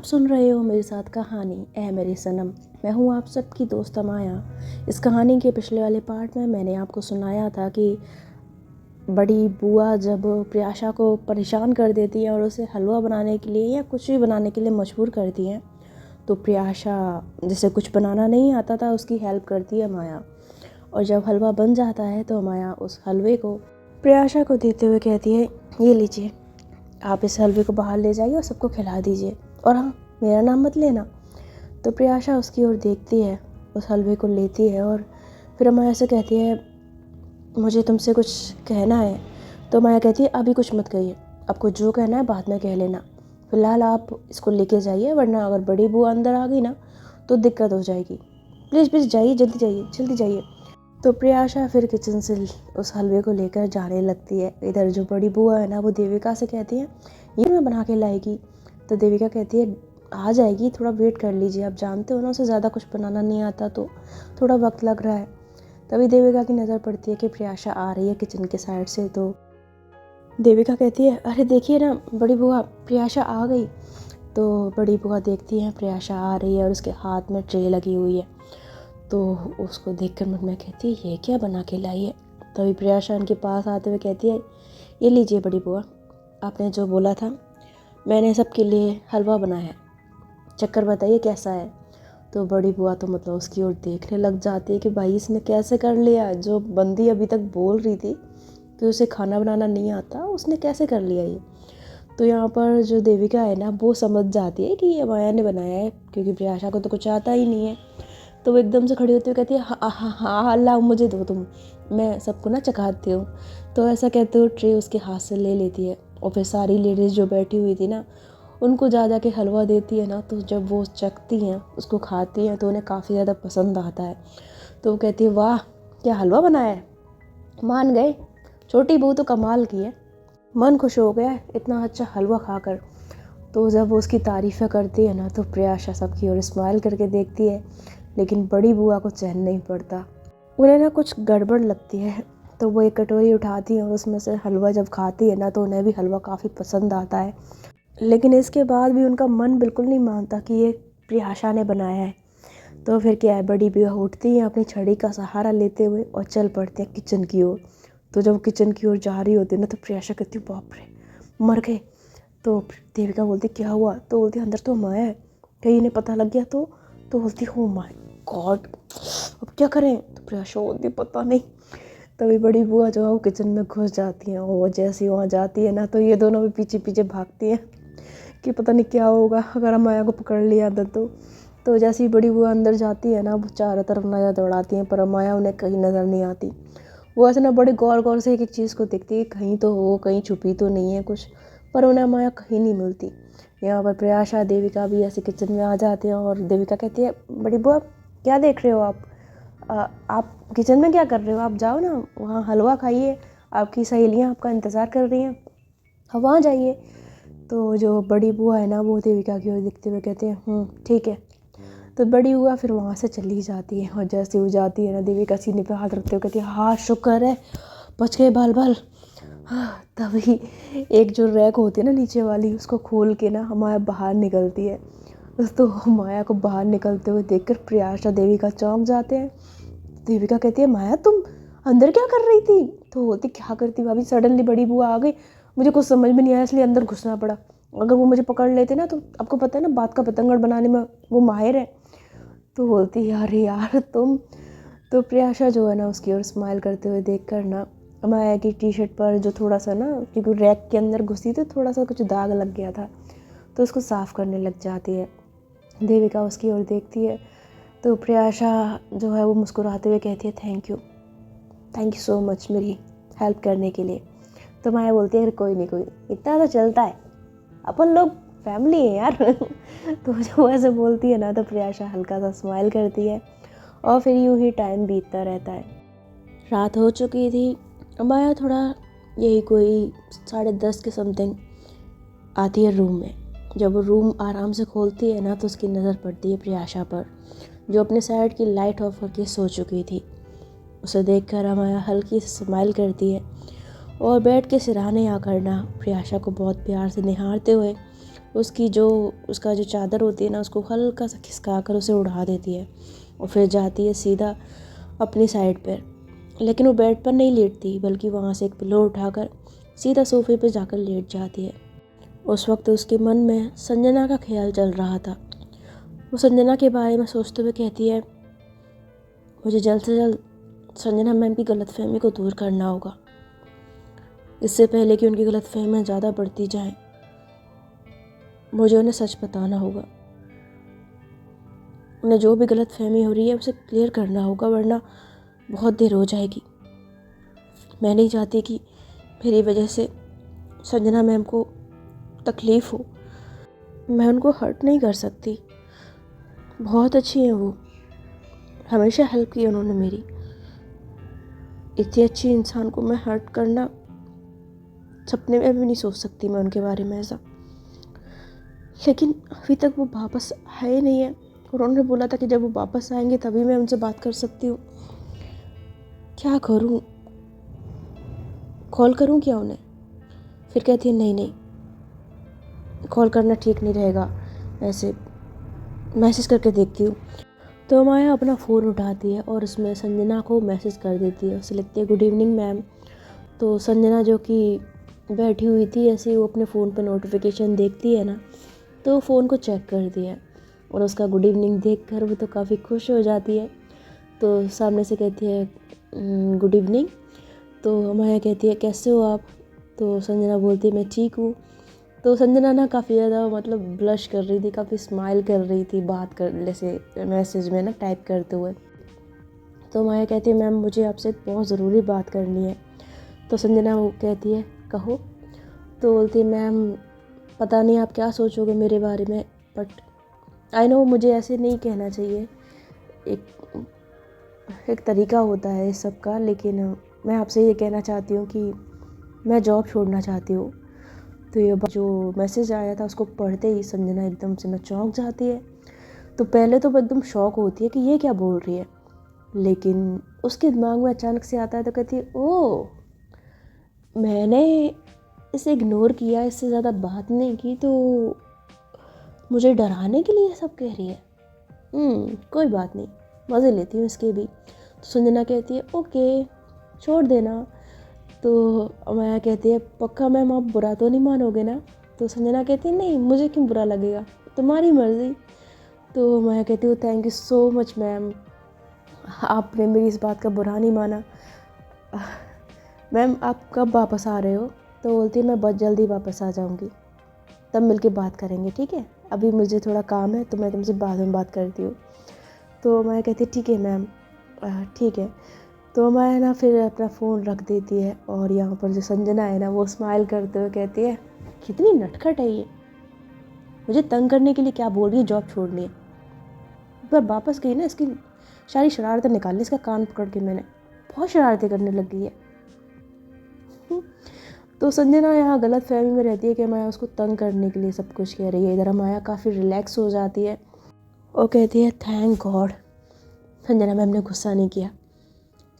आप सुन रहे हो मेरे साथ कहानी ऐ मेरी सनम। मैं हूँ आप सबकी दोस्त माया। इस कहानी के पिछले वाले पार्ट में मैंने आपको सुनाया था कि बड़ी बुआ जब प्रियाशा को परेशान कर देती है और उसे हलवा बनाने के लिए या कुछ भी बनाने के लिए मजबूर करती हैं, तो प्रियाशा जिसे कुछ बनाना नहीं आता था उसकी हेल्प करती है माया। और जब हलवा बन जाता है तो माया उस हलवे को प्रियाशा को देते हुए कहती है, ये लीजिए, आप इस हलवे को बाहर ले जाइए और सबको खिला दीजिए, और हाँ, मेरा नाम मत लेना। तो प्रियाशा उसकी ओर देखती है, उस हलवे को लेती है और फिर माया से कहती है, मुझे तुमसे कुछ कहना है। तो माया कहती है, अभी कुछ मत कहिए, आपको जो कहना है बाद में कह लेना, फिलहाल आप इसको लेके जाइए, वरना अगर बड़ी बुआ अंदर आ गई ना तो दिक्कत हो जाएगी। प्लीज़ प्लीज़ जाइए, जल्दी जाइए, जल्दी जाइए। तो प्रियाशा फिर किचन से उस हलवे को लेकर जाने लगती है। इधर जो बड़ी बुआ है ना, वो देविका से कहती है, ये मैं बना के लाएगी। तो देविका कहती है, आ जाएगी, थोड़ा वेट कर लीजिए, आप जानते हो ना उसे ज़्यादा कुछ बनाना नहीं आता तो थोड़ा वक्त लग रहा है। तभी देविका की नज़र पड़ती है कि प्रियाशा आ रही है किचन के साइड से। तो देविका कहती है, अरे देखिए ना बड़ी बुआ, प्रियाशा आ गई। तो बड़ी बुआ देखती है प्रियाशा आ रही है और उसके हाथ में ट्रे लगी हुई है। तो उसको देखकर मन में कहती है, ये क्या बना के लाई है। तभी प्रियाशा उनके पास आते हुए कहती है, ये लीजिए बड़ी बुआ, आपने जो बोला था मैंने सबके लिए हलवा बनाया है, चक्कर बताइए कैसा है। तो बड़ी बुआ तो मतलब उसकी ओर देखने लग जाती है कि भाई इसने कैसे कर लिया, जो बंदी अभी तक बोल रही थी कि उसे खाना बनाना नहीं आता, उसने कैसे कर लिया ये। तो यहाँ पर जो देविका है ना, वो समझ जाती है कि ये माया ने बनाया है, क्योंकि प्रियाशा को तो कुछ आता ही नहीं है। तो वो एकदम से खड़ी होती हुई कहती है, हाँ हाँ हाँ, लाओ मुझे दो तुम, मैं सबको ना चखाती हूँ। तो ऐसा कहते हुए ट्रे उसके हाथ से ले लेती है और फिर सारी लेडीज़ जो बैठी हुई थी ना, उनको जा के हलवा देती है ना। तो जब वो चखती हैं, उसको खाती हैं, तो उन्हें काफ़ी ज़्यादा पसंद आता है। तो वो कहती है, वाह क्या हलवा बनाया है, मान गए, छोटी बहू तो कमाल की है, मन खुश हो गया है इतना अच्छा हलवा खाकर। तो जब वो उसकी तारीफ़ें करती है ना, तो प्रियाशा सबकी ओर स्माइल करके देखती है, लेकिन बड़ी बुआ को चैन नहीं पड़ता। उन्हें ना कुछ गड़बड़ लगती है। तो वो एक कटोरी उठाती है और उसमें से हलवा जब खाती है ना, तो उन्हें भी हलवा काफ़ी पसंद आता है। लेकिन इसके बाद भी उनका मन बिल्कुल नहीं मानता कि ये प्रियाशा ने बनाया है। तो फिर क्या है, बड़ी बुआ उठती है अपनी छड़ी का सहारा लेते हुए और चल पड़ते हैं किचन की ओर। तो जब किचन की ओर जा रही होती है ना, तो प्रियाशा कहती है, बाप रे मर गए। तो देविका बोलती, क्या हुआ। तो बोलती, अंदर तो माया है, कहीं इन्हें पता लग गया तो बोलती, हो माय गॉड, अब क्या करें। तो प्रियाशा बोलती, पता नहीं। तभी बड़ी बुआ जो है वो किचन में घुस जाती हैं, और जैसे वहाँ जाती है ना, तो ये दोनों भी पीछे पीछे भागती हैं कि पता नहीं क्या होगा अगर हम माया को पकड़ लिया था। तो जैसे ही बड़ी बुआ अंदर जाती है ना, वो चारों तरफ नज़र दौड़ाती हैं, पर माया उन्हें कहीं नज़र नहीं आती। वो ऐसे ना बड़े गौर गौर से एक एक चीज़ को देखती है, कहीं तो हो, कहीं छुपी तो नहीं है कुछ, पर उन्हें माया कहीं नहीं मिलती। यहाँ पर प्रियाशा देविका भी ऐसे किचन में आ जाते हैं और देविका कहती है, बड़ी बुआ क्या देख रहे हो आप, आप किचन में क्या कर रहे हो, आप जाओ ना वहाँ हलवा खाइए, आपकी सहेलियाँ आपका इंतज़ार कर रही हैं, आप वहाँ जाइए। तो जो बड़ी बुआ है ना, वो देविका की ओर देखते हुए कहते हैं, ठीक है। तो बड़ी बुआ फिर वहाँ से चली जाती है, और जैसे वो जाती है ना, देविका सीने पे हाथ रखते हुए कहती है, हाँ शुक्र है, बच गए बाल बाल। हाँ, तभी एक जो रैक होती है ना नीचे वाली, उसको खोल के ना माया बाहर निकलती है। तो माया को बाहर निकलते हुए देखकर प्रियाशा देविका चौंक जाते हैं। देविका कहती है, माया तुम अंदर क्या कर रही थी। तो बोलती, क्या करती भाभी, सडनली बड़ी बुआ आ गई, मुझे कुछ समझ में नहीं आया, इसलिए अंदर घुसना पड़ा, अगर वो मुझे पकड़ लेते ना, तो आपको पता है ना बात का पतंगड़ बनाने में वो माहिर है। तो बोलती, यार यार तुम। तो प्रियाशा जो है ना, उसकी ओर स्माइल करते हुए देख कर ना, माया की टी शर्ट पर जो थोड़ा सा ना, क्योंकि रैक के अंदर घुसी थी, थोड़ा सा कुछ दाग लग गया था, तो उसको साफ़ करने लग जाती है। देविका उसकी ओर देखती है। तो प्रियाशा जो है वो मुस्कुराते हुए कहती है, थैंक यू सो मच मेरी हेल्प करने के लिए। तो माया बोलती है, कोई नहीं, इतना तो चलता है, अपन लोग फैमिली है यार। तो जो ऐसे बोलती है ना, तो प्रियाशा हल्का सा स्माइल करती है और फिर यूं ही टाइम बीतता रहता है। रात हो चुकी थी। माया थोड़ा यही कोई 10:30 के समथिंग आती है रूम में। जब वो रूम आराम से खोलती है ना, तो उसकी नज़र पड़ती है प्रियाशा पर, जो अपने साइड की लाइट ऑफ करके सो चुकी थी। उसे देखकर माया हल्की सी स्माइल करती है और बैठ के सिरहाने आकर ना प्रियाशा को बहुत प्यार से निहारते हुए उसका जो चादर होती है ना, उसको हल्का सा खिसका कर उसे उड़ा देती है और फिर जाती है सीधा अपनी साइड पर। लेकिन वो बेड पर नहीं लेटती, बल्कि वहाँ से एक पिलो उठाकर सीधा सोफे पर जाकर लेट जाती है। उस वक्त उसके मन में संजना का ख्याल चल रहा था। वो संजना के बारे में सोचते हुए कहती है, मुझे जल्द से जल्द संजना मैम की गलतफहमी को दूर करना होगा, इससे पहले कि उनकी गलतफहमियाँ ज़्यादा बढ़ती जाएं। मुझे उन्हें सच बताना होगा। उन्हें जो भी गलतफहमी हो रही है उसे क्लियर करना होगा, वरना बहुत देर हो जाएगी। मैं नहीं चाहती कि मेरी वजह से संजना मैम को तकलीफ़ हो। मैं उनको हर्ट नहीं कर सकती, बहुत अच्छी हैं वो, हमेशा हेल्प की उन्होंने मेरी। इतनी अच्छी इंसान को मैं हर्ट करना सपने में भी नहीं सोच सकती मैं उनके बारे में ऐसा। लेकिन अभी तक वो वापस आए नहीं है, और उन्होंने बोला था कि जब वो वापस आएंगे तभी मैं उनसे बात कर सकती हूँ। क्या करूँ, कॉल करूँ क्या उन्हें? फिर कहती है नहीं, कॉल करना ठीक नहीं रहेगा, ऐसे मैसेज करके देखती हूँ। तो माया अपना फ़ोन उठाती है और उसमें संजना को मैसेज कर देती है। उसे लिखती है, गुड इवनिंग मैम। तो संजना जो कि बैठी हुई थी ऐसे, वो अपने फ़ोन पर नोटिफिकेशन देखती है ना, तो फ़ोन को चेक करती है और उसका गुड इवनिंग देखकर वो तो काफ़ी खुश हो जाती है। तो सामने से कहती है गुड इवनिंग। तो माया कहती है कैसे हो आप? तो संजना बोलती है मैं ठीक हूँ। तो संजना ना काफ़ी ज़्यादा मतलब ब्लश कर रही थी, काफ़ी स्माइल कर रही थी बात कर जैसे मैसेज में ना टाइप करते हुए। तो माया कहती है मैम मुझे आपसे बहुत ज़रूरी बात करनी है। तो संजना वो कहती है कहो। तो बोलती है मैम पता नहीं आप क्या सोचोगे मेरे बारे में, बट आई नो मुझे ऐसे नहीं कहना चाहिए, एक तरीका होता है इस सब का, लेकिन मैं आपसे ये कहना चाहती हूँ कि मैं जॉब छोड़ना चाहती हूँ। तो ये जो मैसेज आया था उसको पढ़ते ही संजना एकदम से ना चौंक जाती है। तो पहले तो एकदम शॉक होती है कि ये क्या बोल रही है, लेकिन उसके दिमाग में अचानक से आता है तो कहती है ओह, मैंने इसे इग्नोर किया, इससे ज़्यादा बात नहीं की, तो मुझे डराने के लिए सब कह रही है। कोई बात नहीं, मज़े लेती हूँ इसके भी। तो संजना कहती है ओके छोड़ देना। तो माया कहती है पक्का मैम आप बुरा तो नहीं मानोगे ना? तो संजना कहती है नहीं, मुझे क्यों बुरा लगेगा, तुम्हारी मर्ज़ी। तो माया कहती हूँ thank you so much ma'am, आपने मेरी इस बात का बुरा नहीं माना। मैम आप कब वापस आ रहे हो? तो बोलती है मैं बहुत जल्दी वापस आ जाऊँगी, तब मिलके बात करेंगे, ठीक है? अभी मुझे थोड़ा काम है तो मैं तुमसे बाद में बात करती हूँ। तो माया कहती है ठीक है मैम, ठीक है। तो माया ना फिर अपना फ़ोन रख देती है और यहाँ पर जो संजना है ना वो स्माइल करते हुए कहती है कितनी नटखट है ये, मुझे तंग करने के लिए क्या बोल रही है, जॉब छोड़नी है। एक बार वापस गई ना इसकी सारी शरारतें निकाल ली, इसका कान पकड़ के मैंने, बहुत शरारतें करने लग गई है। तो संजना यहाँ गलत फहमी में रहती है कि माया उसको तंग करने के लिए सब कुछ कह रही है। इधर माया काफ़ी रिलैक्स हो जाती है और कहती है थैंक गॉड संजना मैम ने गुस्सा नहीं किया,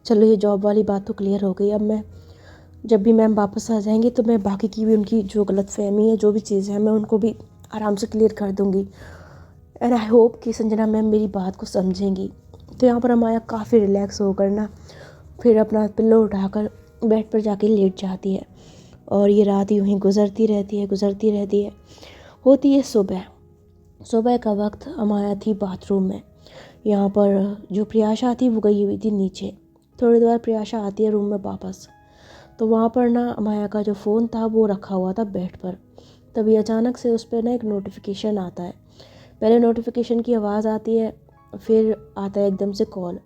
चलो ये जॉब वाली बात तो क्लियर हो गई। अब मैं जब भी मैम वापस आ जाएंगी तो मैं बाकी की भी उनकी जो गलतफहमी है, जो भी चीज़ें हैं, मैं उनको भी आराम से क्लियर कर दूँगी। एंड आई होप कि संजना मैम मेरी बात को समझेंगी। तो यहाँ पर माया काफ़ी रिलैक्स होकर ना फिर अपना पिल्लो उठाकर बेड पर जाके लेट जाती है और ये रात यूँ ही गुजरती रहती है। होती है सुबह का वक्त। अमाया थी बाथरूम में। यहाँ पर जो प्रियाशा थी वो गई हुई थी नीचे। थोड़ी देर प्रियाशा आती है रूम में वापस, तो वहाँ पर ना अमाया का जो फ़ोन था वो रखा हुआ था बेड पर। तभी अचानक से उस पर ना एक नोटिफिकेशन आता है। पहले नोटिफिकेशन की आवाज़ आती है, फिर आता है एकदम से कॉल।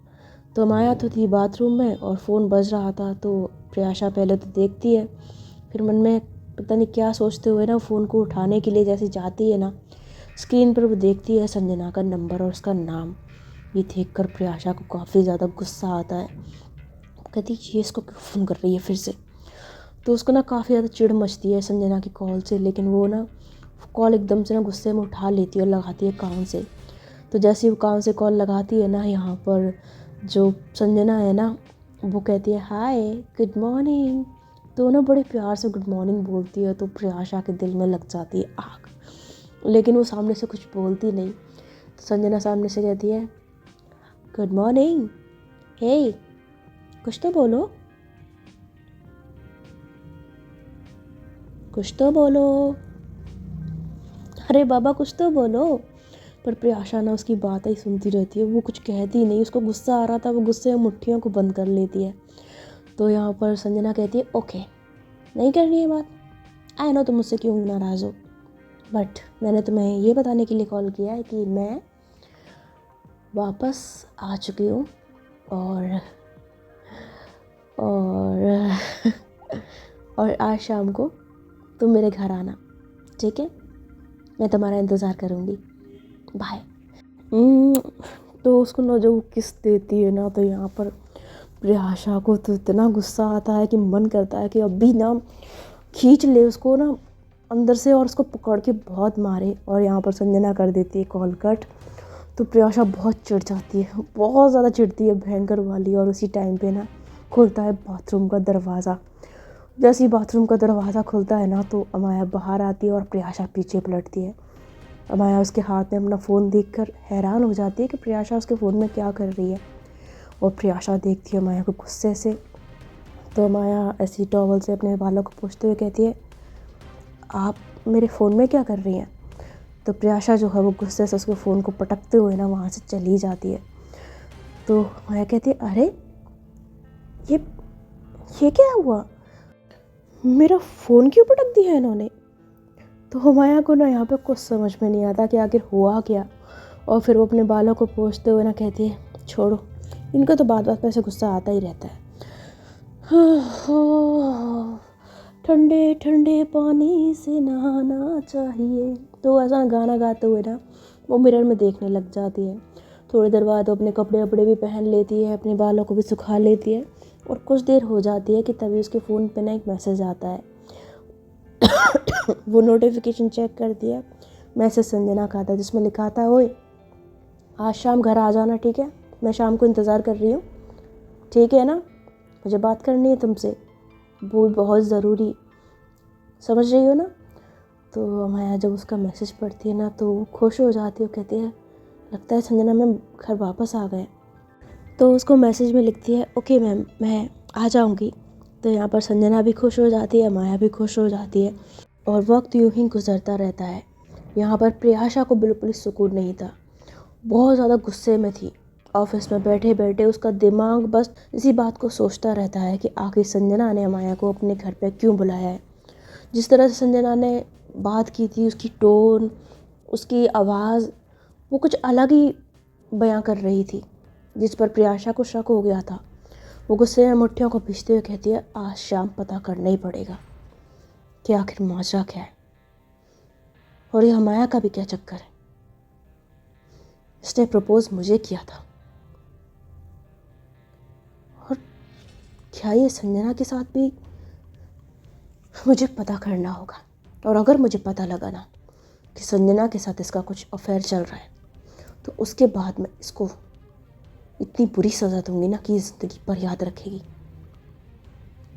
तो अमाया तो थी बाथरूम में और फ़ोन बज रहा था, तो प्रियाशा पहले तो देखती है, फिर मन में पता नहीं क्या सोचते हुए ना फ़ोन को उठाने के लिए जैसे जाती है ना, स्क्रीन पर वो देखती है संजना का नंबर और उसका नाम। ये देखकर प्रियाशा को काफ़ी ज़्यादा गुस्सा आता है। कहती ये इसको क्यों फ़ोन कर रही है फिर से। तो उसको ना काफ़ी ज़्यादा चिढ़ मचती है संजना की कॉल से, लेकिन वो ना कॉल एकदम से ना गुस्से में उठा लेती है और लगाती है कान से। तो जैसे ही वो कान से कॉल लगाती है ना, यहाँ पर जो संजना है ना वो कहती है हाय गुड मॉर्निंग। तो ना बड़े प्यार से गुड मॉर्निंग बोलती है, तो प्रियाशा के दिल में लग जाती है आग। लेकिन वो सामने से कुछ बोलती नहीं। तो संजना सामने से कहती है, गुड मॉर्निंग, हे कुछ तो बोलो, कुछ तो बोलो, अरे बाबा कुछ तो बोलो। पर प्रियाशा ना उसकी बात ही सुनती रहती है, वो कुछ कहती नहीं। उसको गुस्सा आ रहा था, वो गुस्से में मुट्ठियों को बंद कर लेती है। तो यहाँ पर संजना कहती है, ओके नहीं करनी है बात, आई नो तुम मुझसे क्यों नाराज़ हो, बट मैंने तुम्हें ये बताने के लिए कॉल किया है कि मैं वापस आ चुकी हूँ और और और आज शाम को तुम मेरे घर आना, ठीक है? मैं तुम्हारा इंतज़ार करूँगी, बाय। तो उसको ना जो किस देती है ना, तो यहाँ पर प्रियाशा को तो इतना गुस्सा आता है कि मन करता है कि अभी ना खींच ले उसको ना अंदर से और उसको पकड़ के बहुत मारे। और यहाँ पर संजना कर देती है कॉल कट। तो प्रियाशा बहुत चिढ़ जाती है, बहुत ज़्यादा चिढ़ती है, भयंकर वाली। और उसी टाइम पे ना खुलता है बाथरूम का दरवाज़ा। जैसे ही बाथरूम का दरवाज़ा खुलता है ना, तो अमाया बाहर आती है और प्रियाशा पीछे पलटती है। अमाया उसके हाथ में अपना फ़ोन देखकर हैरान हो जाती है कि प्रियाशा उसके फ़ोन में क्या कर रही है। और प्रियाशा देखती है अमाया को गुस्से से। तो अमाया ऐसी टॉवल से अपने बालों को पोंछते हुए कहती है, आप मेरे फ़ोन में क्या कर रही हैं? तो प्रियाशा जो है वो गुस्से से उसके फ़ोन को पटकते हुए ना वहाँ से चली जाती है। तो अमाया कहती है, अरे ये क्या हुआ, मेरा फ़ोन क्यों पटक दिया है इन्होंने? तो हुमाया को ना यहाँ पे कुछ समझ में नहीं आता कि आखिर हुआ क्या। और फिर वो अपने बालों को पोंछते हुए ना कहती है, छोड़ो, इनको तो बात बात पे ऐसे गुस्सा आता ही रहता है। ठंडे ठंडे पानी से नहाना चाहिए। तो ऐसा गाना गाते हुए ना वो मिरर में देखने लग जाती है। थोड़ी देर बाद वो अपने कपड़े वपड़े भी पहन लेती है, अपने बालों को भी सुखा लेती है। और कुछ देर हो जाती है कि तभी उसके फ़ोन पे ना एक मैसेज आता है। वो नोटिफिकेशन चेक करती है, मैसेज संजना का था जिसमें लिखा था, ओए आज शाम घर आ जाना, ठीक है? मैं शाम को इंतज़ार कर रही हूँ, ठीक है ना? मुझे बात करनी है तुमसे, वो बहुत ज़रूरी, समझ रही हो ना? तो माया जब उसका मैसेज पढ़ती है ना तो खुश हो जाती है, कहती है, लगता है संजना मैम घर वापस आ गए। तो उसको मैसेज में लिखती है, ओके मैम मैं आ जाऊँगी। तो यहाँ पर संजना भी खुश हो जाती है, माया भी खुश हो जाती है। और वक्त यूं ही गुजरता रहता है। यहाँ पर प्रियाशा को बिल्कुल सुकून नहीं था, बहुत ज़्यादा गुस्से में थी। ऑफिस में बैठे बैठे उसका दिमाग बस इसी बात को सोचता रहता है कि आखिर संजना ने माया को अपने घर पे क्यों बुलाया है। जिस तरह से संजना ने बात की थी, उसकी टोन, उसकी आवाज़, वो कुछ अलग ही बयां कर रही थी, जिस पर प्रियाशा को शक हो गया था। वो गुस्से में मुट्ठियों को भींचते हुए कहती है, आज शाम पता करना ही पड़ेगा कि आखिर माजरा क्या है और ये माया का भी क्या चक्कर है। इसने प्रपोज मुझे किया था और क्या ये संजना के साथ भी, मुझे पता करना होगा। और अगर मुझे पता लगा ना कि संजना के साथ इसका कुछ अफेयर चल रहा है, तो उसके बाद मैं इसको इतनी बुरी सज़ा दूंगी ना कि ज़िंदगी पर याद रखेगी।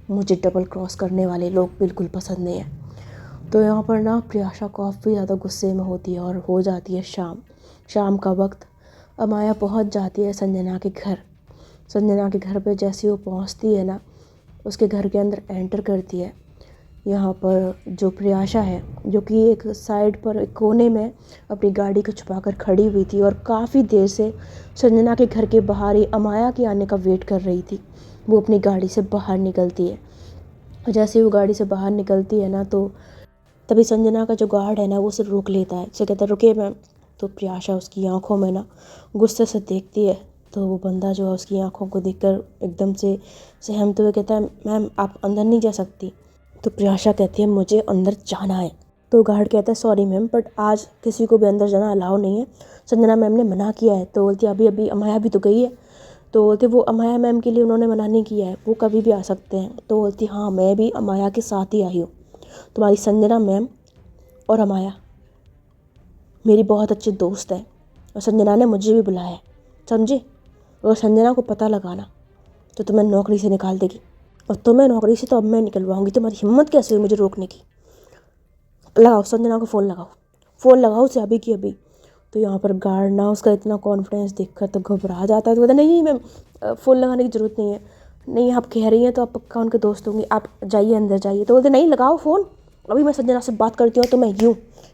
मुझे डबल क्रॉस करने वाले लोग बिल्कुल पसंद नहीं है। तो यहाँ पर ना प्रियाशा काफ़ी ज़्यादा गुस्से में होती है और हो जाती है शाम का वक्त। अमाया पहुँच जाती है संजना के घर। संजना के घर पे जैसे वो पहुँचती है ना, उसके घर के अंदर एंटर करती है। यहाँ पर जो प्रियाशा है, जो कि एक साइड पर एक कोने में अपनी गाड़ी को छुपाकर खड़ी हुई थी और काफ़ी देर से संजना के घर के बाहर ही अमाया के आने का वेट कर रही थी, वो अपनी गाड़ी से बाहर निकलती है। और जैसे ही वो गाड़ी से बाहर निकलती है ना, तो तभी संजना का जो गार्ड है ना वो उसे रोक लेता है। उसे कहता है, रुकिए मैम। तो प्रियाशा उसकी आंखों में ना गुस्से से देखती है। तो वो बंदा जो है उसकी आंखों को देखकर एकदम से सहमते हुए कहता है, मैम आप अंदर नहीं जा सकती। तो प्रियाशा कहती है, मुझे अंदर जाना है। तो गार्ड कहता है, सॉरी मैम, बट आज किसी को भी अंदर जाना अलाउ नहीं है, संजना मैम ने मना किया है। तो बोलती अभी अभी अमाया भी तो गई है। तो बोलती वो अमाया मैम के लिए उन्होंने मना नहीं किया है, वो कभी भी आ सकते हैं। तो बोलती हाँ मैं भी अमाया के साथ ही आई हूँ, तुम्हारी संजना मैम और अमाया मेरी बहुत अच्छी दोस्त है और संजना ने मुझे भी बुलाया है, समझे? अगर संजना को पता लगाना तो तुम्हें नौकरी से निकाल देगी, और तुम्हें नौकरी से तो अब मैं निकलवाऊंगी। तुम्हारी हिम्मत कैसे हुई मुझे रोकने की? लगाओ संजना को फ़ोन लगाओ। फ़ोन लगाओ उसे अभी की अभी। तो यहाँ पर गार्ड ना उसका इतना कॉन्फिडेंस देखकर तो घबरा जाता है, तो कहता नहीं मैम फ़ोन लगाने की ज़रूरत नहीं है, नहीं आप कह रही हैं तो आप पक्का उनके दोस्त होंगी, आप जाइए अंदर जाइए। तो बोलते नहीं लगाओ फ़ोन, अभी मैं संजना से बात करती हूँ तो मैं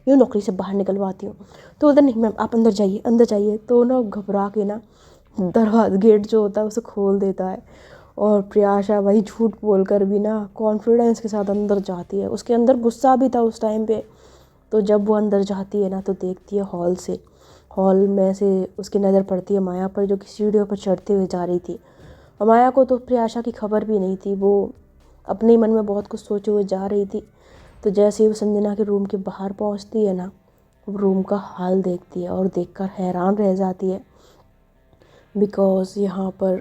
यूँ नौकरी से बाहर निकलवाती हूँ। तो बोलते नहीं मैम आप अंदर जाइए अंदर जाइए। तो ना घबरा के ना दरवाज़ा गेट जो होता है उसे खोल देता है, और प्रियाशा वही झूठ बोलकर भी ना कॉन्फिडेंस के साथ अंदर जाती है। उसके अंदर गुस्सा भी था उस टाइम पे। तो जब वो अंदर जाती है ना तो देखती है हॉल में से उसकी नज़र पड़ती है माया पर, जो कि सीढ़ियों पर चढ़ते हुए जा रही थी। और माया को तो प्रियाशा की खबर भी नहीं थी, वो अपने ही मन में बहुत कुछ सोचे हुए जा रही थी। तो जैसे ही वो संजना के रूम के बाहर पहुंचती है ना, वो रूम का हाल देखती है और देखकर हैरान रह जाती है, बिकॉज़ यहाँ पर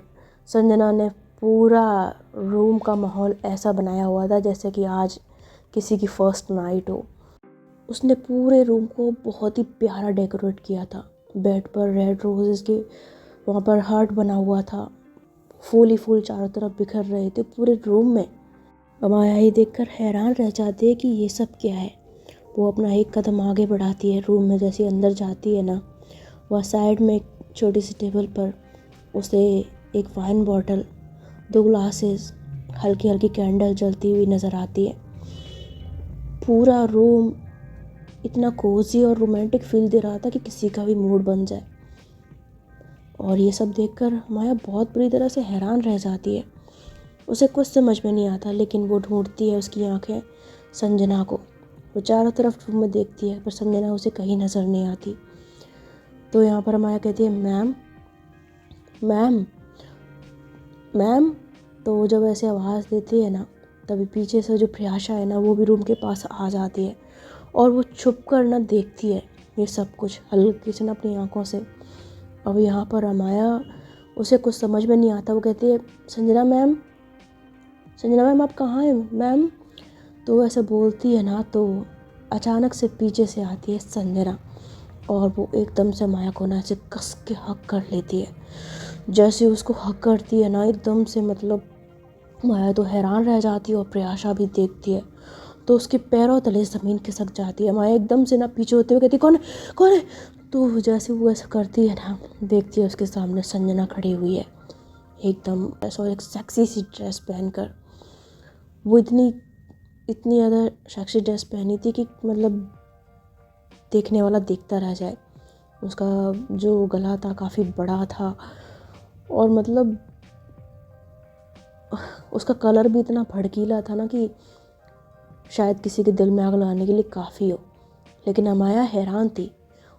संजना ने पूरा रूम का माहौल ऐसा बनाया हुआ था जैसे कि आज किसी की फर्स्ट नाइट हो। उसने पूरे रूम को बहुत ही प्यारा डेकोरेट किया था। बेड पर रेड रोजेस के वहाँ पर हार्ट बना हुआ था, फूल ही फूल चारों तरफ बिखर रहे थे पूरे रूम में। माया ही देखकर हैरान रह जाती है कि ये सब क्या है। वो अपना एक कदम आगे बढ़ाती है रूम में, जैसे अंदर जाती है ना, वह साइड में एक छोटी सी टेबल पर उसे एक वाइन बॉटल, 2 ग्लासेस, हल्की हल्की कैंडल जलती हुई नज़र आती है। पूरा रूम इतना कोजी और रोमांटिक फील दे रहा था कि किसी का भी मूड बन जाए। और ये सब देखकर माया बहुत बुरी तरह से हैरान रह जाती है। उसे कुछ समझ में नहीं आता, लेकिन वो ढूंढती है उसकी आंखें संजना को। वो चारों तरफ रूम में देखती है पर संजना उसे कहीं नज़र नहीं आती। तो यहाँ पर माया कहती है मैम मैम मैम। तो जब ऐसे आवाज़ देती है ना, तभी पीछे से जो प्रियाशा है ना वो भी रूम के पास आ जाती है, और वो छुप कर ना देखती है ये सब कुछ हल्की से ना अपनी आंखों से। अब यहाँ पर माया, उसे कुछ समझ में नहीं आता। वो कहती है संजना मैम आप कहाँ हैं मैम। तो ऐसे बोलती है ना, तो अचानक से पीछे से आती है संजना, और वो एकदम से माया को ना ऐसे कस के हक कर लेती है। जैसे उसको हक करती है ना एकदम से, मतलब माया तो हैरान रह जाती है और प्रियाशा भी देखती है, तो उसके पैरों तले ज़मीन खिसक जाती है। माया एकदम से ना पीछे होते हुए कहती कौन है। तो जैसे वो ऐसा करती है ना, देखती है उसके सामने संजना खड़ी हुई है, एकदम ऐसा एक सेक्सी सी ड्रेस पहनकर। वो इतनी ज़्यादा सेक्सी ड्रेस पहनी थी कि मतलब देखने वाला देखता रह जाए। उसका जो गला था काफ़ी बड़ा था, और मतलब उसका कलर भी इतना भड़कीला था ना कि शायद किसी के दिल में आग लगाने के लिए काफ़ी हो। लेकिन अमाया हैरान थी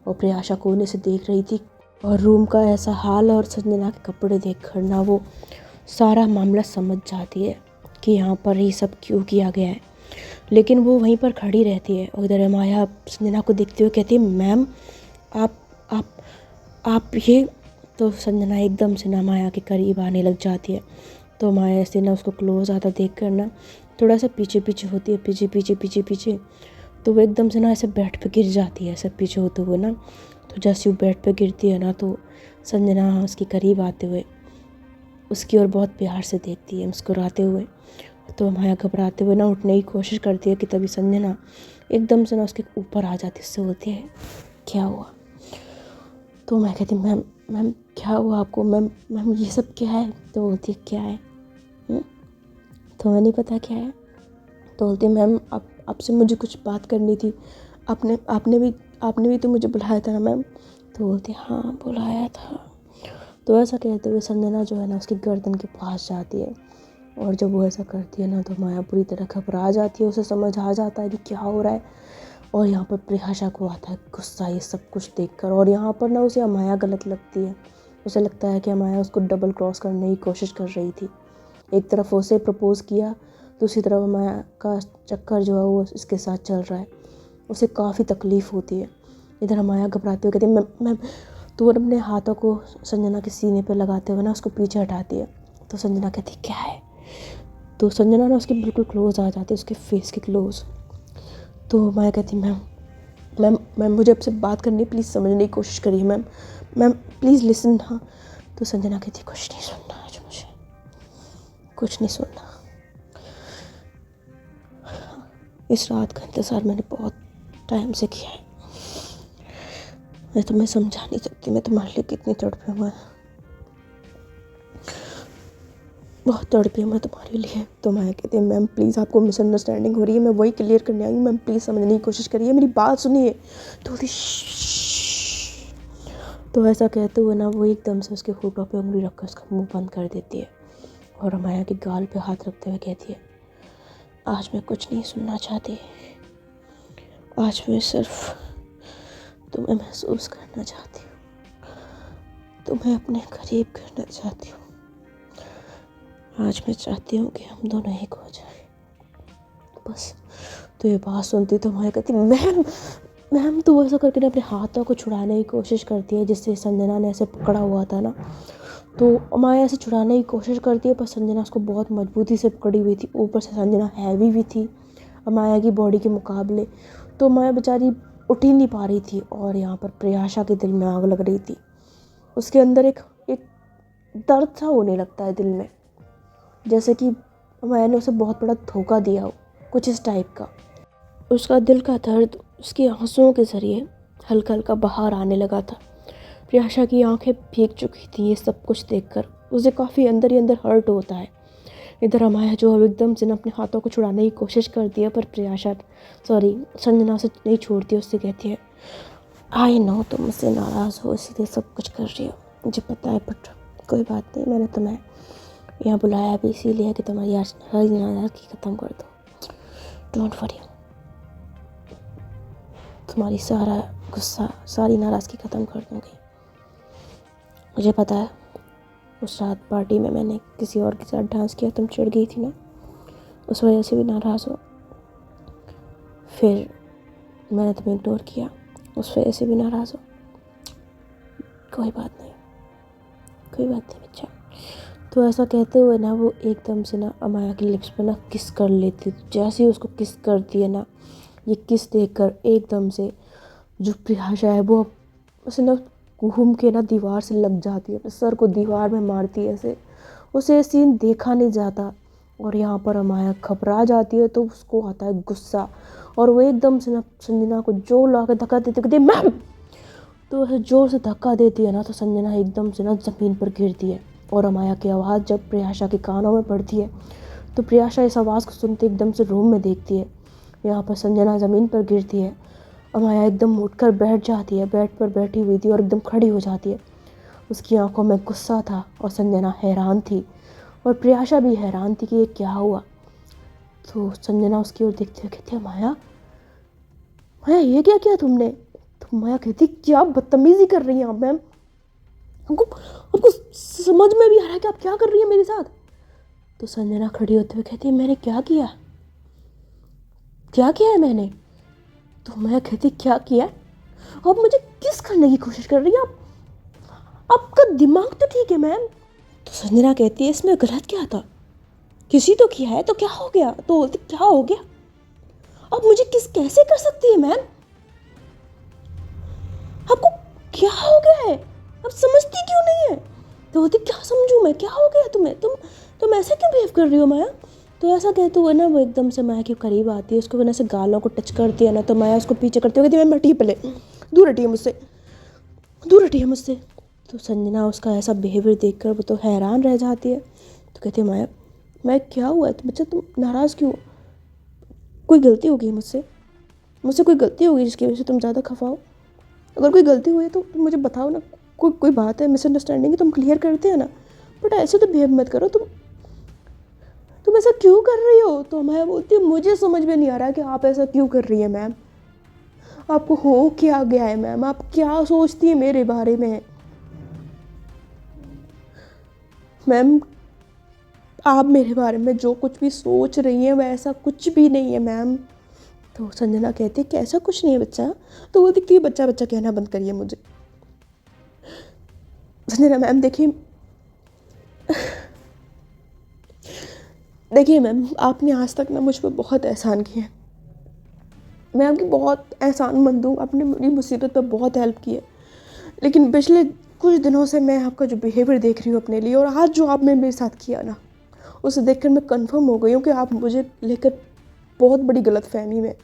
और प्रियाशा कोने से देख रही थी, और रूम का ऐसा हाल और संजना के कपड़े देख कर ना वो सारा मामला समझ जाती है कि यहाँ पर ये सब क्यों किया गया है। लेकिन वो वहीं पर खड़ी रहती है, और इधर अमाया संजना को देखते हुए कहती है मैम आप ये। तो संजना एकदम से ना माया के करीब आने लग जाती है। तो माया ऐसे ना उसको क्लोज आता देख कर ना थोड़ा सा पीछे होती है, पीछे। तो वो एकदम से ना ऐसे बेड पे गिर जाती है, ऐसे पीछे होते हुए ना। तो जैसे वो बेड पे गिरती है ना, तो संजना उसके करीब आते हुए उसकी ओर बहुत प्यार से देखती है मुस्कुराते हुए। तो माया घबराते हुए ना उठने की कोशिश करती है कि तभी संजना एकदम से ना उसके ऊपर आ जाती है, उससे बोलती है क्या हुआ। तो मैं कहती मैम क्या हुआ आपको मैम ये सब क्या है। तो बोलती है क्या है तुम्हें नहीं पता क्या है। तो बोलती है मैम आपसे मुझे कुछ बात करनी थी, आपने भी तो मुझे बुलाया था ना मैम। तो बोलती है हाँ बुलाया था। तो ऐसा कहते हुए संजना जो है ना उसकी गर्दन के पास जाती है, और जब वो ऐसा करती है ना तो माया पूरी तरह घबरा जाती है। उसे समझ आ जाता है कि क्या हो रहा है, और यहाँ पर प्रियाशा को आता है गुस्सा ये सब कुछ देखकर। और यहाँ पर ना उसे अमाया गलत लगती है। उसे लगता है कि अमाया उसको डबल क्रॉस करने की कोशिश कर रही थी। एक तरफ उसे प्रपोज़ किया, दूसरी तरफ अमाया का चक्कर जो है वो इसके साथ चल रहा है। उसे काफ़ी तकलीफ़ होती है। इधर अमाया घबराते हुए कहती है मैम। तो वो अपने हाथों को संजना के सीने पर लगाते हुए ना उसको पीछे हटाती है। तो संजना कहती क्या है। तो संजना ना उसके बिल्कुल क्लोज आ जाती है, उसके फेस के क्लोज। तो माया कहती मैम मुझे आपसे बात करनी है, प्लीज़ समझने की कोशिश करिए मैम प्लीज़ लिसन। हाँ। तो संजना कहती कुछ नहीं सुनना आज, मुझे कुछ नहीं सुनना। इस रात का इंतज़ार मैंने बहुत टाइम से किया है, मैं तुम्हें समझा नहीं सकती मैं तुम्हारे लिए कितनी तड़पी हूँ। बहुत तड़पी हूँ मैं तुम्हारे लिए। तो मैं कहती हूँ मैम प्लीज़ आपको मिसअंडरस्टैंडिंग हो रही है, मैं वही क्लियर करने आई हूँ, मैम प्लीज़ समझने की कोशिश करिए, मेरी बात सुनिए। तो बोलती तो ऐसा कहते हुए ना वो एकदम से उसके होठों पे उंगली रखकर उसका मुंह बंद कर देती है और अमाया के गाल पे हाथ रखते हुए कहती है, आज मैं कुछ नहीं सुनना चाहती, आज मैं सिर्फ तुम्हें महसूस करना चाहती हूँ, तुम्हें अपने करीब करना चाहती हूँ। आज मैं चाहती हूँ कि हम दोनों एक हो जाए बस। तो ये बात सुनती तो अमाया कहती मैम मैम। तो वो ऐसा करके ना अपने हाथों को छुड़ाने की कोशिश करती है जिससे संजना ने ऐसे पकड़ा हुआ था ना, तो अमाया ऐसे छुड़ाने की कोशिश करती है पर संजना उसको बहुत मजबूती से पकड़ी हुई थी। ऊपर से संजना हैवी भी थी अमाया की बॉडी के मुकाबले, तो अमाया बेचारी उठ ही नहीं पा रही थी। और यहाँ पर प्रियाशा के दिल में आग लग रही थी, उसके अंदर एक दर्द सा होने लगता है दिल में, जैसे कि अमाया ने उसे बहुत बड़ा धोखा दिया हो, कुछ इस टाइप का। उसका दिल का दर्द उसके आंसुओं के ज़रिए हल्का हल्का बाहर आने लगा था। प्रियाशा की आंखें भीग चुकी थी ये सब कुछ देखकर, उसे काफ़ी अंदर ही अंदर हर्ट होता है। इधर अमाया जो अब एकदम से अपने हाथों को छुड़ाने की कोशिश करती है पर संजना उसे नहीं छोड़ती, उससे कहती है आई नो तुम मुझसे नाराज़ हो इसीलिए सब कुछ कर रही हो, मुझे पता है, बट कोई बात नहीं, मैंने तुम्हें यहाँ बुलाया भी इसीलिए कि तुम्हारी आज नाराज़गी ख़त्म कर दो। डोंट वरी, तुम्हारी सारा गुस्सा सारी नाराज़गी ख़त्म कर दूँगी। मुझे पता है उस रात पार्टी में मैंने किसी और के साथ डांस किया, तुम चिढ़ गई थी ना, उस वजह से भी नाराज़ हो। फिर मैंने तुम्हें इग्नोर किया, उस वजह से भी नाराज़ हो। कोई बात नहीं, कोई बात नहीं बच्चा। तो ऐसा कहते हुए ना वो एकदम से ना अमाया के लिप्स पे ना किस कर लेती। जैसे ही उसको किस करती है ना, ये किस देखकर एकदम से जो प्रियाशा है वो उसे ना घूम के ना दीवार से लग जाती है, अपने सर को दीवार में मारती है ऐसे। उसे सीन देखा नहीं जाता और यहाँ पर अमाया घबरा जाती है, तो उसको आता है गुस्सा और वो एकदम से ना संजना को जोर ला के धक्का देती कहती मैम। तो ऐसे जोर से धक्का देती है ना तो संजना एकदम से ना ज़मीन पर गिरती है और अमाया की आवाज़ जब प्रियाशा के कानों में पड़ती है तो प्रियाशा इस आवाज़ को सुनते एकदम से रूम में देखती है। यहाँ पर संजना ज़मीन पर गिरती है, अमाया एकदम उठकर बैठ जाती है, बेड पर बैठी हुई थी और एकदम खड़ी हो जाती है। उसकी आंखों में गुस्सा था और संजना हैरान थी और प्रियाशा भी हैरान थी कि ये क्या हुआ। तो संजना उसकी ओर देखते हुए कहती है माया, माया ये क्या किया तुमने। तो माया कहती क्या बदतमीजी कर रही हैं आप मैम, आपको समझ में भी आ रहा है कि आप क्या कर रही हैं मेरे साथ। तो संजना खड़ी होते हुए कहती है मैंने क्या किया, क्या किया है मैंने। तो मैं कहती क्या किया, आप मुझे किस करने की कोशिश कर रही हैं आप, आपका दिमाग तो ठीक है मैम। तो संजना कहती है इसमें गलत क्या था, किसी तो किया है तो क्या हो गया। तो बोलती क्या हो गया, आप मुझे किस कैसे कर सकती है मैम, आपको क्या हो गया है, आप समझती क्यों नहीं है। तो बोलती क्या समझूं मैं, क्या हो गया तुम्हें, तुम ऐसे क्यों बिहेव कर रही हो माया। तो ऐसा कहते हुए ना वो एकदम से माया के करीब आती है, उसको बिना से गालों को टच करती है ना, तो माया उसको पीछे करती हुई कहती मैम हटिए, पहले दूर हटिए मुझसे, दूर हटिए मुझसे। तो संजना उसका ऐसा बिहेवियर देखकर वो तो हैरान रह जाती है। तो कहती है माया मैं क्या हुआ है तो बच्चा तुम नाराज़ क्यों, कोई गलती होगी मुझसे कोई गलती होगी जिसकी वजह से तुम ज़्यादा खफा हो। अगर कोई गलती हुई है तो तुम मुझे बताओ ना, कोई बात है मिसअंडरस्टैंडिंग है तुम क्लियर करते हैं ना, बट ऐसे तो बिहेव मत करो, तुम ऐसा क्यों कर रही हो। तो मैं बोलती हूँ मुझे समझ में नहीं आ रहा कि आप ऐसा क्यों कर रही है मैम, आपको हो क्या गया है मैम, आप क्या सोचती है मेरे बारे में मैम, आप मेरे बारे में जो कुछ भी सोच रही हैं वैसा कुछ भी नहीं है मैम। तो संजना कहती है कि ऐसा कुछ नहीं है बच्चा। तो वो दिखती है बच्चा बच्चा कहना बंद करिए मुझे। संजना मैम देखिए मैम आपने आज तक ना मुझ पर बहुत एहसान किए हैं, मैं आपकी बहुत एहसानमंद हूँ, आपने मेरी मुसीबत पर बहुत हेल्प की है, लेकिन पिछले कुछ दिनों से मैं आपका जो बिहेवियर देख रही हूँ अपने लिए और आज जो आपने मेरे साथ किया ना, उसे देखकर मैं कंफर्म हो गई हूँ कि आप मुझे लेकर बहुत बड़ी गलतफहमी में।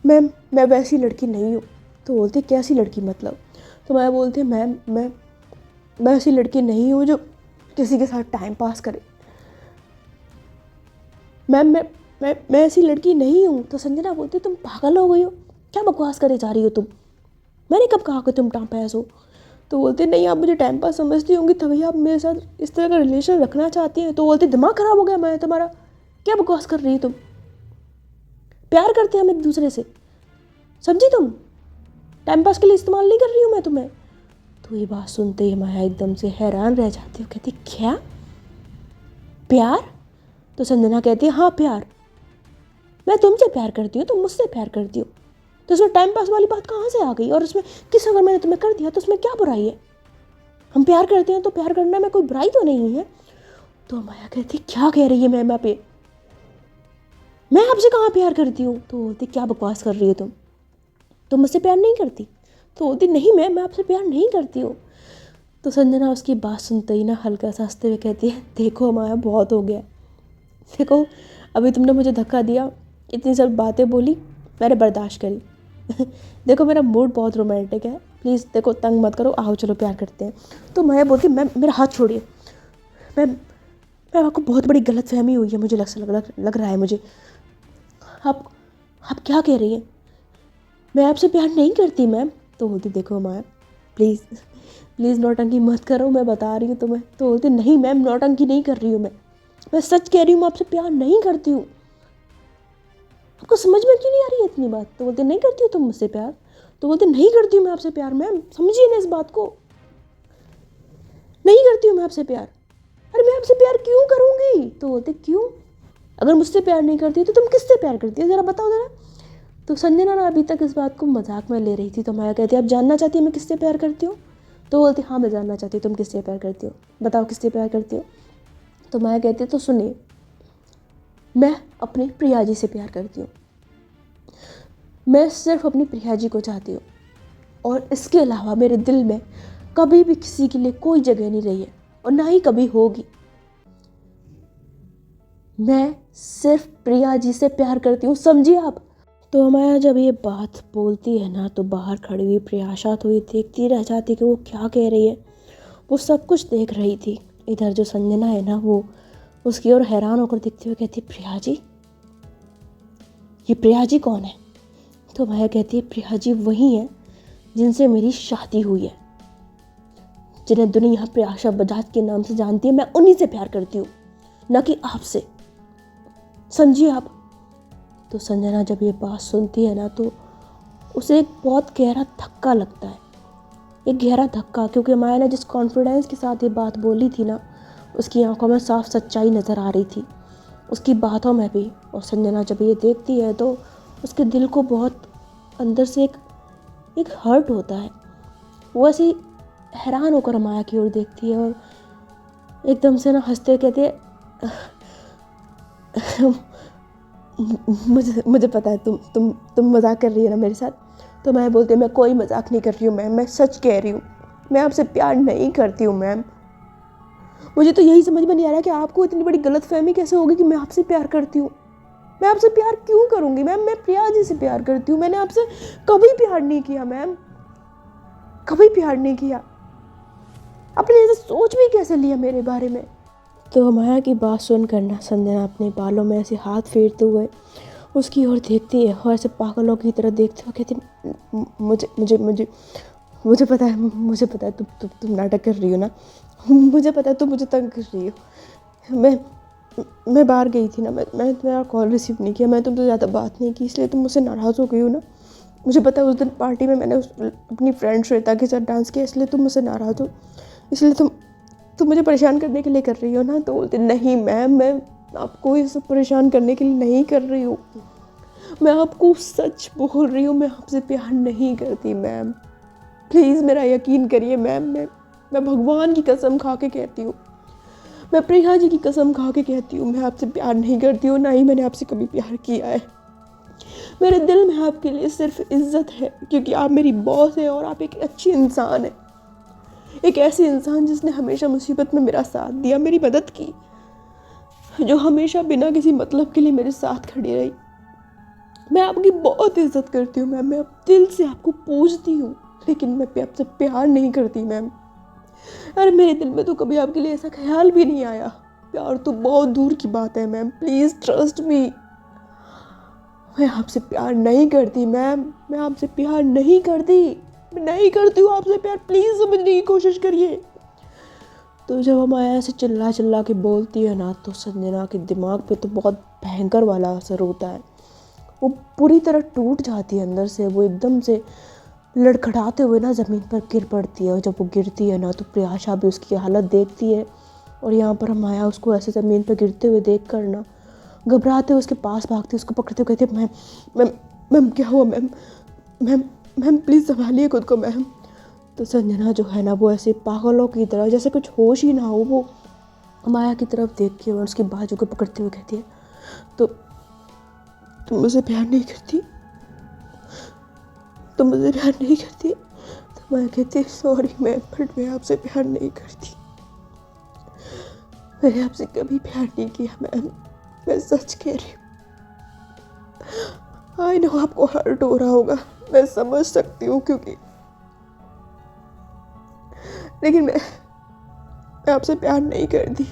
मैं वैसी लड़की नहीं हूँ तो बोलती कैसी लड़की मतलब? तो मैं बोलती मैं ऐसी लड़की नहीं हूँ जो किसी के साथ टाइम पास करे। मैं ऐसी लड़की नहीं हूँ। तो संजना बोलती तुम पागल हो गई हो, क्या बकवास करे जा रही हो तुम? मैंने कब कहा कि तुम टाइम पास हो? तो बोलते नहीं, आप मुझे टाइम पास समझती होंगी तभी आप मेरे साथ इस तरह का रिलेशन रखना चाहती हैं। तो बोलते दिमाग ख़राब हो गया मैं तुम्हारा, क्या बकवास कर रही हो तुम? प्यार करते हैं हम एक दूसरे से, समझी तुम? टाइम पास के लिए इस्तेमाल नहीं कर रही हूँ मैं तुम्हें। तो ये बात सुनते ही माया एकदम से हैरान रह जाती है, कहती क्या प्यार? तो संजना कहती है हाँ प्यार, मैं तुमसे प्यार करती हूँ, तुम मुझसे प्यार करती हो, तो उसमें टाइम पास वाली बात कहाँ से आ गई? और उसमें किस अगर मैंने तुम्हें कर दिया तो उसमें क्या बुराई है? हम प्यार करते हैं तो प्यार करने में कोई बुराई तो नहीं है। तो माया कहती क्या कह रही है मैम पे, मैं आपसे कहाँ प्यार करती हूँ? तो बोलती क्या बकवास कर रही हो तुम मुझसे प्यार नहीं करती? तो बोलती नहीं मैं आपसे प्यार नहीं करती हूँ। तो संजना उसकी बात सुनते ही ना हल्का सा हंसते हुए कहती है देखो माया बहुत हो गया, देखो अभी तुमने मुझे धक्का दिया, इतनी सब बातें बोली, मैंने बर्दाश्त करी देखो मेरा मूड बहुत रोमांटिक है, प्लीज़ देखो तंग मत करो, आओ चलो प्यार करते हैं। तो माया बोलती मैं मेरा हाथ छोड़िए, मैं आपको बहुत बड़ी गलतफहमी हुई है, मुझे लग रहा है मुझे। आप क्या कह रही हैं? मैं आपसे प्यार नहीं करती मैम। तो बोलती देखो माया प्लीज़ नौटंकी मत करो, मैं बता रही हूँ तुम्हें। तो बोलती नहीं मैम नौटंकी नहीं कर रही हूँ, मैं सच कह रही हूँ, मैं आपसे प्यार नहीं करती हूँ। आपको समझ में क्यों नहीं आ रही है इतनी बात? तो बोलते नहीं करती हो तुम मुझसे प्यार? तो बोलते नहीं करती हूँ मैं आपसे प्यार मैम, समझिए ना इस बात को, नहीं करती हूँ मैं आपसे प्यार। अरे मैं आपसे प्यार क्यों करूँगी? तो बोलते क्यों? अगर मुझसे प्यार नहीं करती तो तुम किससे प्यार करती हो, ज़रा बताओ ज़रा। तो संजना ना अभी तक इस बात को मजाक में ले रही थी। तो माया कहती है आप जानना चाहती है मैं किससे प्यार करती हूँ? तो बोलती हाँ मैं जानना चाहती हूँ तुम किससे प्यार करती हो, बताओ किससे प्यार करती हो। तो माया कहती है तो सुनिए, मैं अपनी प्रिया जी से प्यार करती हूँ, मैं सिर्फ अपनी प्रिया जी को चाहती हूँ, और इसके अलावा मेरे दिल में कभी भी किसी के लिए कोई जगह नहीं रही है और ना ही कभी होगी। मैं सिर्फ प्रिया जी से प्यार करती हूँ, समझिए आप। तो माया जब ये बात बोलती है ना तो बाहर खड़ी हुई प्रियाशा तो ये देखती रह जाती कि वो क्या कह रही है। वो सब कुछ देख रही थी। इधर जो संजना है ना वो उसकी ओर हैरान होकर देखते हुए कहती प्रिया जी, ये प्रिया जी कौन है? तो माया कहती है प्रिया जी वही है जिनसे मेरी शादी हुई है, जिन्हें दुनिया प्रियाशा बजाज के नाम से जानती है। मैं उन्हीं से प्यार करती हूँ, न कि आपसे, समझिए आप। तो संजना जब ये बात सुनती है ना तो उसे एक बहुत गहरा धक्का लगता है, एक गहरा धक्का, क्योंकि माया ने जिस कॉन्फिडेंस के साथ ये बात बोली थी ना उसकी आंखों में साफ सच्चाई नज़र आ रही थी, उसकी बातों में भी। और संजना जब ये देखती है तो उसके दिल को बहुत अंदर से एक हर्ट होता है। वो ऐसी हैरान होकर माया की ओर देखती है और एकदम से ना हंसते कहती है मुझे पता है तुम मजाक कर रही है ना मेरे साथ। तो मैं बोलती मैं कोई मजाक नहीं कर रही हूँ मैम, मैं सच कह रही हूँ, मैं आपसे प्यार नहीं करती हूँ मैम। मुझे तो यही समझ में नहीं आ रहा कि आपको इतनी बड़ी गलतफहमी कैसे होगी कि मैं आपसे प्यार करती हूँ। मैं आपसे प्यार क्यों करूँगी मैम, मैं प्रिया जी से प्यार करती हूँ, मैंने आपसे कभी प्यार नहीं किया मैम, कभी प्यार नहीं किया। आपने ऐसे सोच भी कैसे लिया मेरे बारे में? तो माया की बात सुनकर ना संजना अपने बालों में ऐसे हाथ फेरते हुए उसकी ओर देखती है और ऐसे पागलों की तरह देखते हुए कहती मुझे मुझे मुझे मुझे पता है तुम नाटक कर रही हो ना, मुझे पता है तुम मुझे तंग कर रही हो। मैं बाहर गई थी ना, मैं तुम्हारा कॉल रिसीव नहीं किया, मैं तुमसे ज़्यादा बात नहीं की, इसलिए तुम मुझसे नाराज़ हो गई हो ना। मुझे पता है उस दिन पार्टी में मैंने अपनी फ्रेंड श्वेता के साथ डांस किया, इसलिए तुम मुझसे नाराज़ हो, इसलिए तुम मुझे परेशान करने के लिए कर रही हो ना। तो बोलते नहीं मैम, मैं आपको ये सब परेशान करने के लिए नहीं कर रही हूँ, मैं आपको सच बोल रही हूँ, मैं आपसे प्यार नहीं करती मैम, प्लीज़ मेरा यकीन करिए मैम। मैं भगवान की कसम खा के कहती हूँ, मैं प्रिया जी की कसम खा के कहती हूँ, मैं आपसे प्यार नहीं करती हूँ, ना ही मैंने आपसे कभी प्यार किया है। मेरे दिल में आपके लिए सिर्फ इज्जत है क्योंकि आप मेरी बॉस है और आप एक अच्छी इंसान है, एक ऐसे इंसान जिसने हमेशा मुसीबत में मेरा साथ दिया, मेरी मदद की, जो हमेशा बिना किसी मतलब के लिए मेरे साथ खड़ी रही। मैं आपकी बहुत इज्जत करती हूँ मैम, मैं अब दिल से आपको पूछती हूँ, लेकिन मैं आपसे प्यार नहीं करती मैम। अरे मेरे दिल में तो कभी आपके लिए ऐसा ख्याल भी नहीं आया। प्यार तो बहुत दूर की बात है मैम, प्लीज़ ट्रस्ट मी। मैं आपसे प्यार नहीं करती मैम, मैं आपसे प्यार नहीं करती, मैं नहीं करती हूँ आपसे प्यार, प्लीज़ समझने की कोशिश करिए। तो जब हम आया ऐसे चिल्ला चिल्ला के बोलती है ना, तो संजना के दिमाग पे तो बहुत भयंकर वाला असर होता है। वो पूरी तरह टूट जाती है अंदर से, वो एकदम से लड़खड़ाते हुए ना ज़मीन पर गिर पड़ती है। और जब वो गिरती है ना, तो प्रियाशा भी उसकी हालत देखती है। और यहाँ पर हम आया उसको ऐसे ज़मीन पर गिरते हुए देख कर ना घबराते हुए उसके पास भागते, उसको पकड़ते हुए कहते, मैम मैम मैम क्या हुआ मैम, मैम मैम प्लीज़ संभालिए खुद को मैम। तो संजना जो है ना, वो ऐसे पागलों की तरह जैसे कुछ होश ही ना हो, वो माया की तरफ देख के और उसके बाजू को पकड़ते हुए कहती है, तो तुम मुझसे प्यार नहीं करती, तुम मुझसे प्यार नहीं करती। तो मैं कहती, सॉरी मैम, बट मैं आपसे प्यार नहीं करती, मैंने आपसे कभी प्यार नहीं किया मैम, मैं सच कह रही हूँ। आई नो आपको हर्ट हो रहा होगा, मैं समझ सकती हूँ, क्योंकि लेकिन मैं आपसे प्यार नहीं करती,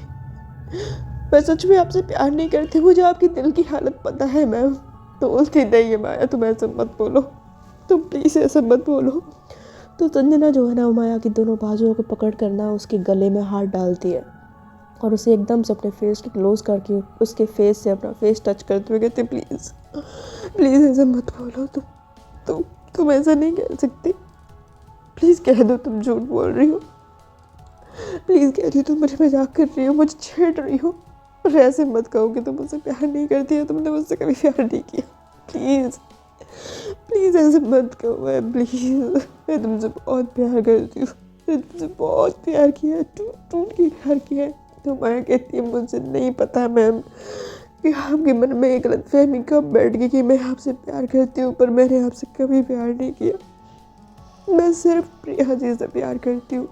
मैं सच में आपसे प्यार नहीं करती। मुझे आपकी दिल की हालत पता है मैम। तो बोलती, नहीं है माया, तुम ऐसे मत बोलो, तुम प्लीज़ ऐसे मत बोलो। तो संजना जो है ना, वो माया की दोनों बाजुओं को पकड़ कर ना उसके गले में हाथ डालती है और उसे एकदम से अपने फेस के क्लोज करके उसके फेस से अपना फेस टच करते हुए कहते, प्लीज़ प्लीज़ ऐसे मत बोलो, तुम ऐसा नहीं कह सकती, प्लीज़ कह दो तुम झूठ बोल रही हो, प्लीज़ कह दो तुम मुझे मजाक कर रही हो, मुझे छेड़ रही हो, और ऐसे मत कहो कि तुम मुझसे प्यार नहीं करती है, तुमने मुझसे कभी प्यार नहीं किया, प्लीज़ प्लीज़ ऐसे मत कहो मैम, प्लीज़ मैं तुमसे बहुत प्यार करती हूँ, मैंने तुमसे बहुत प्यार किया है, टूट टूट के प्यार किया है। तो माया कहती है, मुझे नहीं पता मैम कि आपके मन में एक गलतफहमी कब बैठ गई कि मैं आपसे प्यार करती हूँ, पर मैंने आपसे कभी प्यार नहीं किया, मैं सिर्फ प्रिया जी से प्यार करती हूँ।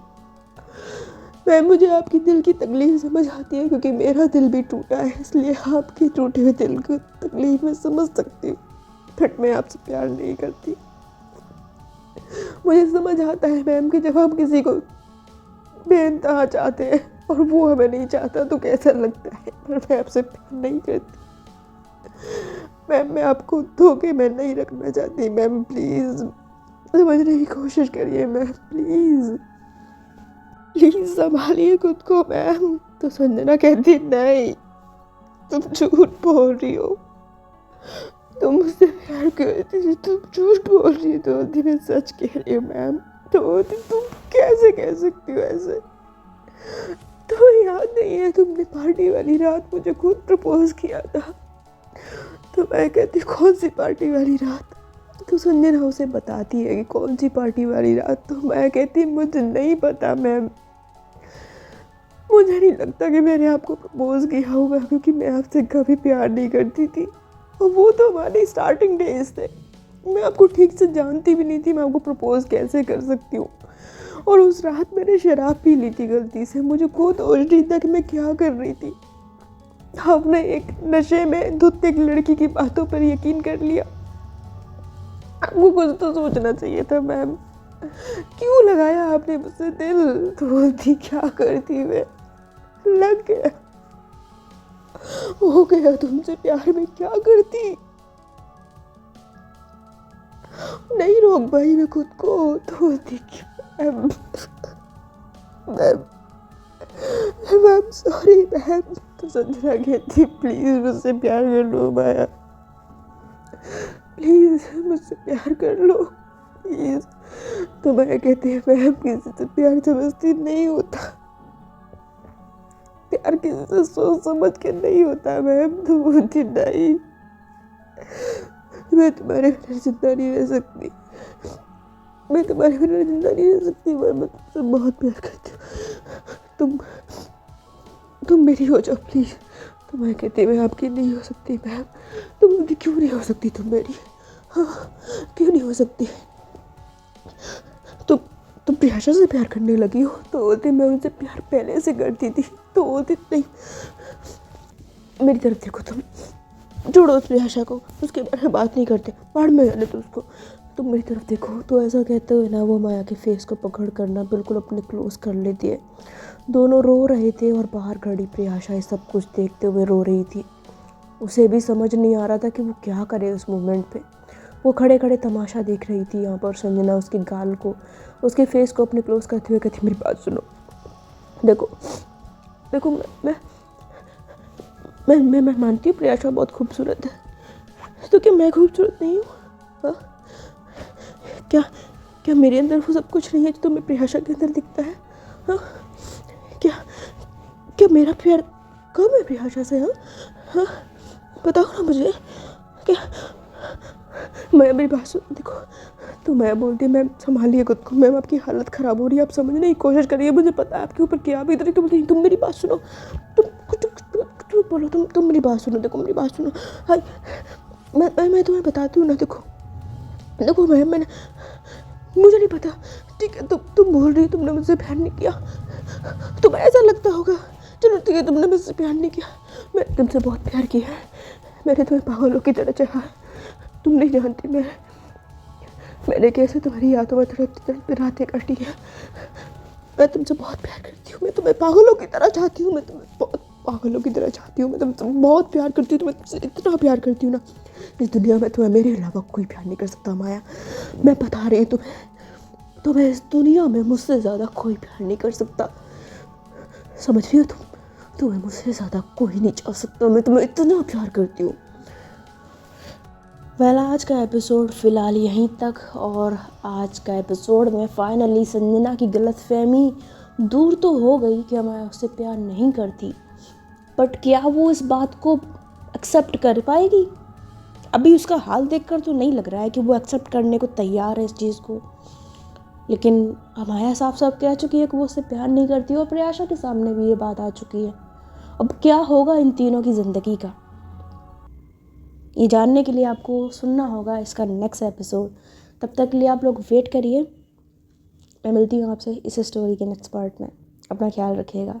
मैम मुझे आपकी दिल की तकलीफ समझ आती है, क्योंकि मेरा दिल भी टूटा है, इसलिए आपके टूटे हुए दिल की तकलीफ मैं समझ सकती हूँ, बट मैं आपसे प्यार नहीं करती। मुझे समझ आता है मैम कि जब हम किसी को बेइंतहा चाहते हैं और वो हमें नहीं चाहता तो कैसा लगता है, पर मैं आपसे प्यार नहीं करती मैम, मैं आपको धोखे में नहीं रखना चाहती मैम, प्लीज़ समझने की कोशिश करिए मैम, प्लीज़ प्लीज़ संभालिए खुद को मैम। तो संजना कहती, नहीं तुम झूठ बोल रही हो, तुम मुझसे प्यार करती थी, तुम झूठ बोल रही हो। तो बोलती, मैं सच कह रही हूँ मैम। तो बोलती, तुम कैसे कह सकती हो ऐसे, तुम्हें याद नहीं है तुमने पार्टी वाली रात मुझे खुद प्रपोज किया था। तो मैं कहती, कौन सी पार्टी वाली रात। तो संजना उसे बताती है कि कौन सी पार्टी वाली रात। तो मैं कहती, मुझे नहीं पता मैम, मुझे नहीं लगता कि मैंने आपको प्रपोज किया होगा, क्योंकि मैं आपसे कभी प्यार नहीं करती थी और वो तो हमारे स्टार्टिंग डेज थे, मैं आपको ठीक से जानती भी नहीं थी, मैं आपको प्रपोज कैसे कर सकती हूँ। और उस रात मैंने शराब पी ली थी गलती से, मुझे खुद होश नहीं था कि मैं क्या कर रही थी। आपने एक नशे में धुत एक लड़की की बातों पर यकीन कर लिया, आपको कुछ तो सोचना चाहिए था मैम, क्यों लगाया आपने मुझसे दिल। तो बोलती, क्या करती मैं, लग गया, हो गया तुमसे प्यार में, क्या करती, नहीं रोक पाई मैं खुद को। तो बोलती, मैम मैम सॉरी मैम। तो संजना कहती, प्लीज़ मुझसे प्यार कर लो माया, प्लीज़ मुझसे प्यार कर लो प्लीज़। तो मैं कहती है, मैम किसी से प्यार समझती नहीं होता, प्यार किसी से सोच समझ के नहीं होता मैम। तो बोलती, नहीं मैं तुम्हारे बिना जिंदा नहीं रह सकती, मैं तुम्हारे बिना जिंदा नहीं रह सकती, मैं तुमसे बहुत प्यार करती हूँ, तुम मेरी हो जाओ प्लीज़। तो मैं कहती, मैं आपकी नहीं हो सकती मैम। तो बोलती, क्यों नहीं हो सकती तुम मेरी, हाँ क्यों नहीं हो सकती, तुम प्रियाशा से प्यार करने लगी हो। तो बोलती, मैं उनसे प्यार पहले से करती थी। तो बोलती, नहीं मेरी तरफ देखो तुम, छोड़ो उस प्रियाशा को, उसके बारे में बात नहीं करते, बाहर में जाने दो उसको। तुम मेरी तरफ देखो। तो ऐसा कहते हुए ना वो माया के फेस को पकड़ कर ना बिल्कुल अपने क्लोज कर लेती है। दोनों रो रहे थे और बाहर खड़ी प्रियाशा ये सब कुछ देखते हुए रो रही थी। उसे भी समझ नहीं आ रहा था कि वो क्या करे उस मोमेंट पे। वो खड़े खड़े तमाशा देख रही थी। यहाँ पर संजना उसकी गाल को, उसके फेस को अपने क्लोज करते हुए कहती, मेरी बात सुनो, देखो देखो मैं मानती हूँ प्रियाशा बहुत खूबसूरत है, तो क्या मैं खूबसूरत नहीं हूँ? हाँ? क्या क्या मेरे अंदर वो सब कुछ नहीं है जो तुम्हें प्रियाशा के अंदर दिखता है? हाँ? क्या क्या मेरा प्यार कम है प्रियाशा से? हाँ हाँ, बताओ ना मुझे। क्या मैं, मेरी बात सुन, देखो तो मैं बोलती, मैं संभालिए खुद को, मैम आपकी हालत ख़राब हो रही है, आप समझने की कोशिश करिए, मुझे पता है आपके ऊपर क्या भी तो बोलती, तुम मेरी बात सुनो, तुम कुछ बोलो, तुम मेरी बात सुनो, देखो मेरी बात सुनो। हाय, मैं तुम्हें बताती हूँ ना, देखो मैंने, मुझे नहीं पता, ठीक है, तुम बोल रही हो तुमने मुझसे प्यार नहीं किया, तुम्हें ऐसा लगता होगा, चलो ठीक है, तुमने मुझसे प्यार नहीं किया, मैंने तुमसे बहुत प्यार किया है, मैंने तुम्हें पागलों की तरह चाहा, तुम नहीं जानती मैंने कैसे तुम्हारी यादों में तड़पती रातें काटी है। मैं तुमसे बहुत प्यार करती हूँ, मैं तुम्हें पागलों की तरह चाहती हूँ, मैं तुम्हें बहुत पागलों की तरह चाहती हूँ, मैं तुमसे बहुत प्यार करती हूँ, तुम्हें तुमसे इतना प्यार करती हूँ ना, इस दुनिया में तुम्हें मेरे अलावा कोई प्यार नहीं कर सकता माया। मैं बता रही हूँ तुम्हें इस दुनिया में मुझसे ज़्यादा कोई प्यार नहीं कर सकता, समझ रही हो तुम्हें मुझसे ज़्यादा कोई नहीं चाह सकता, मैं तुम्हें इतना प्यार करती हूँ। आज का एपिसोड फ़िलहाल यहीं तक, और आज का एपिसोड में फाइनली संजना की गलतफहमी दूर तो हो गई कि मैं उससे प्यार नहीं करती, बट क्या वो इस बात को एक्सेप्ट कर पाएगी? अभी उसका हाल देखकर तो नहीं लग रहा है कि वो एक्सेप्ट करने को तैयार है इस चीज़ को, लेकिन माया साफ साफ कह चुकी है कि वो उससे प्यार नहीं करती, और प्रियाशा के सामने भी ये बात आ चुकी है। अब क्या होगा इन तीनों की ज़िंदगी का, ये जानने के लिए आपको सुनना होगा इसका नेक्स्ट एपिसोड। तब तक के लिए आप लोग वेट करिए। मैं मिलती हूँ आपसे इस स्टोरी के नेक्स्ट पार्ट में। अपना ख्याल रखिएगा।